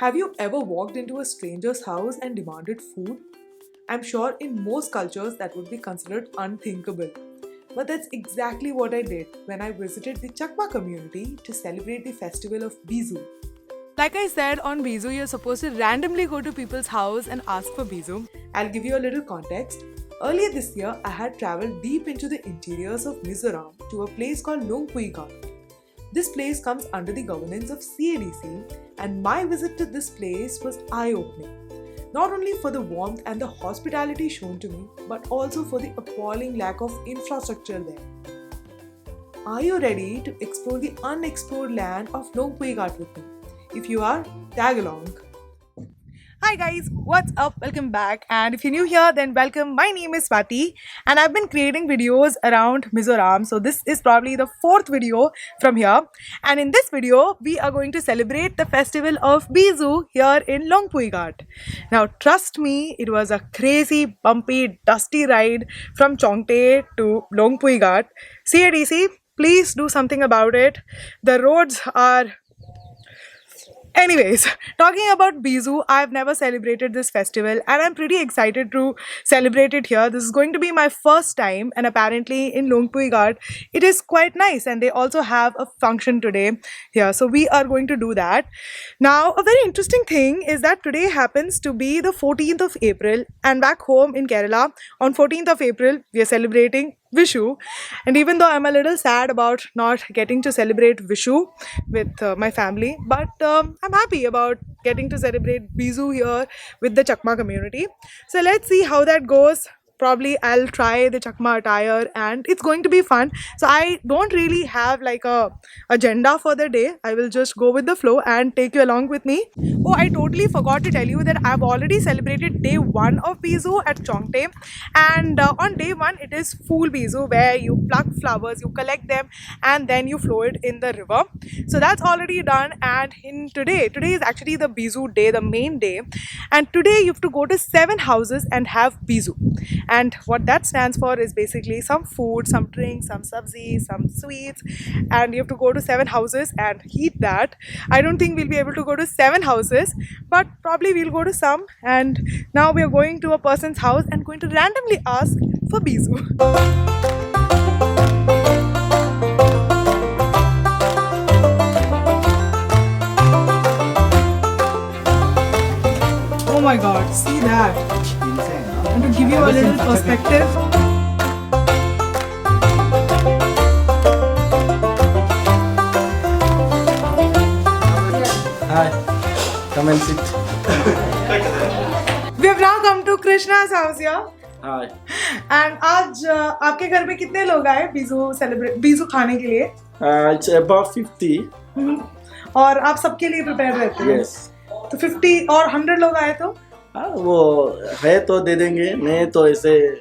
Have you ever walked into a stranger's house and demanded food? I'm sure in most cultures that would be considered unthinkable. But that's exactly what I did when I visited the Chakma community to celebrate the festival of Bizu. Like I said, on Bizu, you're supposed to randomly go to people's house and ask for Bizu. I'll give you a little context. Earlier this year, I had traveled deep into the interiors of Mizoram to a place called Longpui Ghat. This place comes under the governance of CADC, and my visit to this place was eye-opening. Not only for the warmth and the hospitality shown to me, but also for the appalling lack of infrastructure there. Are you ready to explore the unexplored land of Longpui Ghat with me? If you are, tag along. Hi guys, what's up? Welcome back. And if you're new here, then welcome. My name is Swati and I've been creating videos around Mizoram. So this is probably the fourth video from here. And in this video, we are going to celebrate the festival of Bizu here in Longpui Ghat. Now trust me, it was a crazy, bumpy, dusty ride from Chongte to Longpui Ghat. CADC, please do something about it. The roads are... Anyways, talking about Bizu, I've never celebrated this festival and I'm pretty excited to celebrate it here. This is going to be my first time and apparently in Longpui Ghat, it is quite nice and they also have a function today here. So we are going to do that. Now, a very interesting thing is that today happens to be the 14th of April and back home in Kerala on 14th of April, we are celebrating Vishu, and even though I'm a little sad about not getting to celebrate Vishu with my family, but I'm happy about getting to celebrate Bizu here with the Chakma community. So let's see how that goes. Probably I'll try the Chakma attire and it's going to be fun. So I don't really have like a agenda for the day. I will just go with the flow and take you along with me. Oh, I totally forgot to tell you that I've already celebrated day 1 of Bizu at Chongte, and on day 1 it is Fool Bizu where you pluck flowers, you collect them and then you flow it in the river. So that's already done, and in today is actually the Bizu day, the main day, and today you have to go to 7 houses and have Bizu. And what that stands for is basically some food, some drinks, some sabzi, some sweets, and you have to go to 7 houses and eat that. I don't think we'll be able to go to 7 houses, but probably we'll go to some. And now we are going to a person's house and going to randomly ask for Bizu. Oh my god, see that! And to give you a little perspective, Hi, come and sit. we have now come to Krishna's house here. Hi. And आज आपके घर में कितने लोग आए बीजू खाने के लिए? It's about 50. और आप सबके लिए प्रिपेयर रहते हैं? Yes. तो 50 और 100 लोग आए तो? हाँ, वो है तो दे देंगे, नहीं तो ऐसे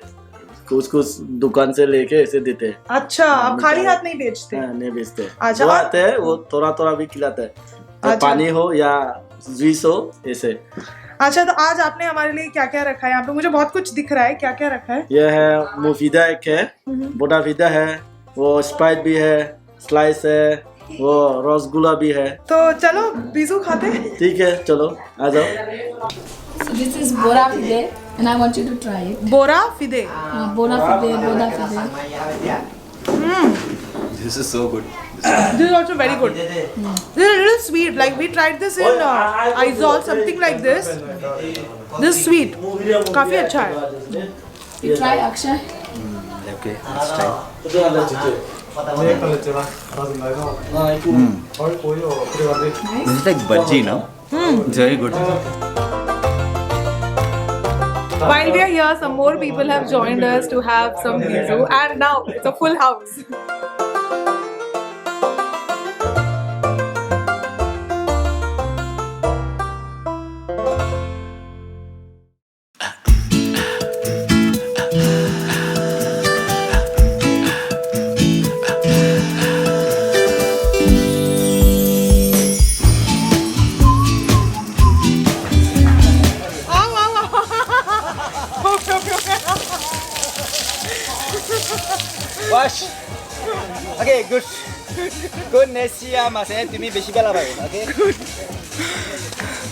कुछ दुकान से लेके ऐसे देते हैं। अच्छा, आप खाली हाथ नहीं बेचते? हाँ, नहीं बेचते। अच्छा, वो आते हैं, वो थोड़ा भी खिलाता है, तो पानी हो या जूस हो ऐसे। अच्छा, तो आज आपने हमारे लिए क्या क्या रखा है यहाँ पे? मुझे बहुत कुछ दिख रहा है, क्या क्या रखा है? यह है मुफीदा, एक है बोनाफीदा है, वो स्प्राइट भी है, स्लाइस है, वो रसगुल्ला भी है। तो चलो बीजू खाते हैं। ठीक है, चलो आ जाओ। So this is bora fide, and I want you to try it. Bora फिदे। Bora fide. This is so good. This is also very good. This is a little sweet. Like we tried this in Aizawl, something like this. This is sweet. काफी अच्छा है. You try Akshay. Okay, let's try. This is like bhaji, no? It's very good. While we are here, some more people have joined us to have some bizu, and now it's a full house. Wash. Okay, good. Good. Next year, mas saya tumi besi bala baik. Okay. Good.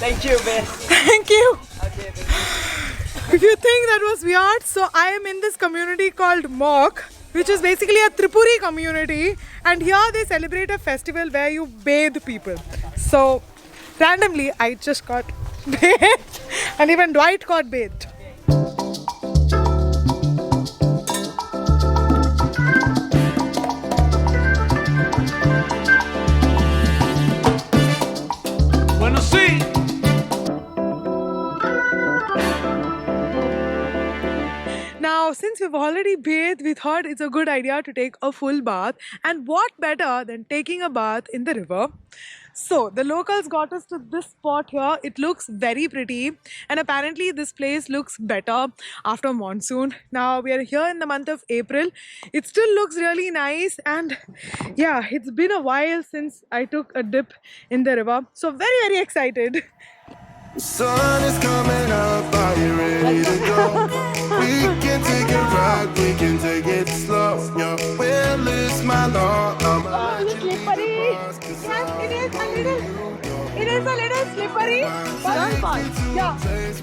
Thank you, babe. Thank you. Okay, babe. If you think that was weird, so I am in this community called Mok, which is basically a Tripuri community, and here they celebrate a festival where you bathe people. So randomly, I just got bathed, and even Dwight got bathed. Now, since we've already bathed, we thought it's a good idea to take a full bath. And what better than taking a bath in the river? So, the locals got us to this spot here. It looks very pretty, and apparently, this place looks better after monsoon. Now, we are here in the month of April. It still looks really nice, and yeah, it's been a while since I took a dip in the river. So, very, very excited. Sun is coming up, are you ready to go? We can take it right, we can take it slow. Your will is my law. Oh, it's slippery. Yes, it is a little. It is a little slippery. Yeah.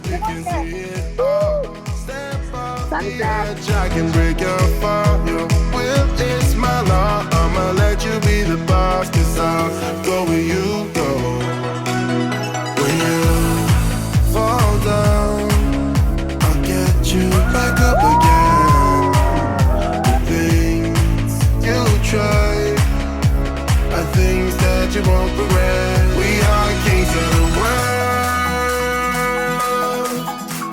We can see it all. Step off the edge, I can break your fall. Your will is my law. I'ma let you be the boss, 'cause I'll go where you go. When you fall down, I'll get you back up again. The things you try are things that you won't regret. We are kings of the world,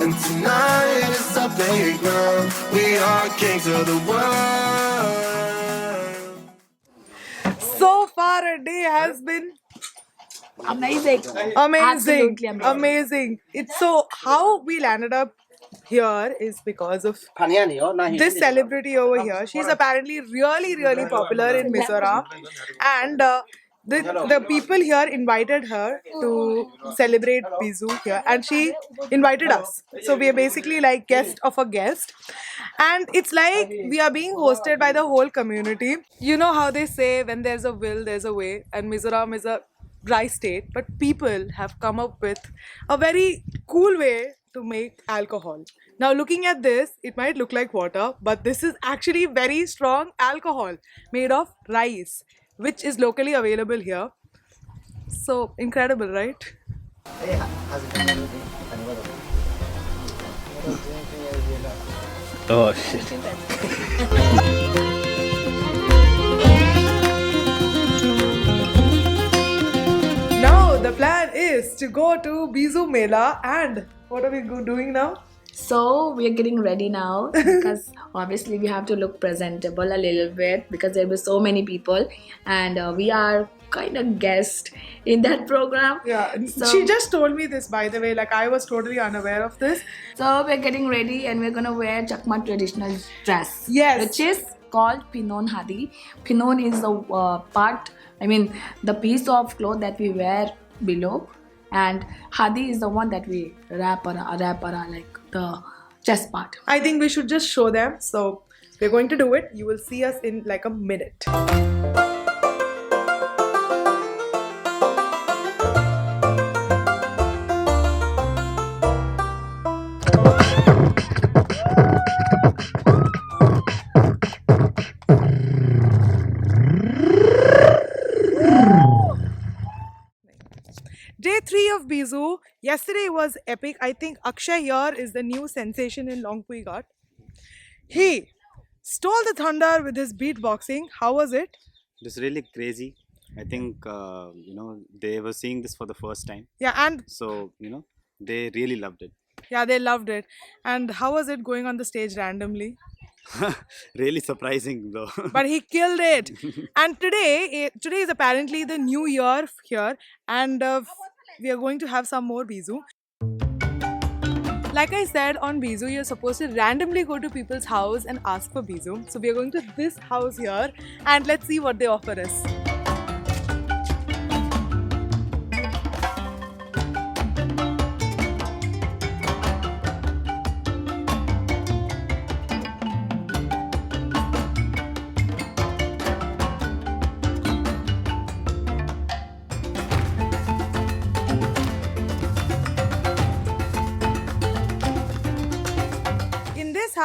and tonight is our playground. We are kings of the world. So far, a day has been Amazing. amazing. Absolutely amazing. Amazing. It's so how we landed up here is because of this celebrity over here. She's apparently really, really popular in Mizoram, and the people here invited her to celebrate Bizu here, and she invited us. So we are basically like guest of a guest, and it's like we are being hosted by the whole community. You know how they say when there's a will, there's a way, and Mizoram is a dry state, but people have come up with a very cool way to make alcohol. Now, looking at this, it might look like water, but this is actually very strong alcohol made of rice, which is locally available here. So incredible, right? Oh shit. Now the plan is to go to Bizu Mela, and what are we doing now? So we are getting ready now because obviously we have to look presentable a little bit because there were so many people, and we are kind of guest in that program. Yeah, and So- she just told me this, by the way. Like, I was totally unaware of this. So we're getting ready and we're gonna wear Chakma traditional dress. Yes. Which is called Pinon Hadi. Pinon is the the piece of cloth that we wear below, and Hadi is the one that we wrap around like the chest part. I think we should just show them. So we're going to do it. You will see us in like a minute. Day 3 of Bizu. Yesterday was epic. I think Akshay here is the new sensation in Longpui Ghat. He stole the thunder with his beatboxing. How was it? It was really crazy. I think they were seeing this for the first time, Yeah, and so they really loved it. yeah, they loved it. And how was it going on the stage randomly? Really surprising though. But he killed it. And today is apparently the new year here, and we are going to have some more Bizu. Like I said, on Bizu, you're supposed to randomly go to people's house and ask for Bizu. So we are going to this house here, and let's see what they offer us.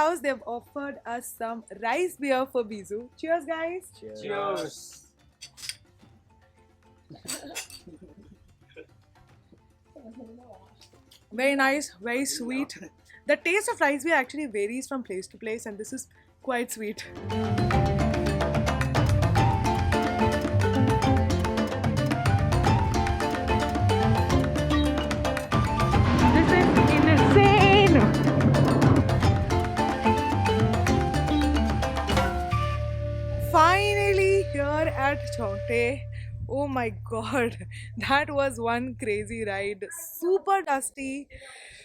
house, they've offered us some rice beer for Bizu. Cheers, guys. Cheers. Very nice, very sweet. The taste of rice beer actually varies from place to place, and this is quite sweet. This is insane! Finally here at Chonte. Oh my god, that was one crazy ride. Super dusty,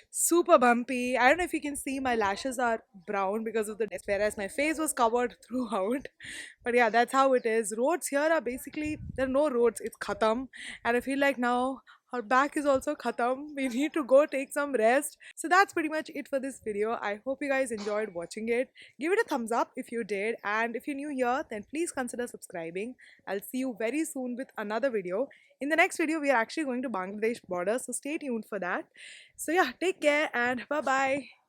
super bumpy. I don't know if you can see, my lashes are brown because of the dust, whereas my face was covered throughout. But yeah, that's how it is. Roads here are basically, there are no roads, it's khatam. And I feel like now our back is also khatam. We need to go take some rest. So that's pretty much it for this video. I hope you guys enjoyed watching it. Give it a thumbs up if you did, and if you're new here, then please consider subscribing. I'll see you very soon with another video. In the next video, we are actually going to Bangladesh border, so stay tuned for that. So yeah, take care and bye bye.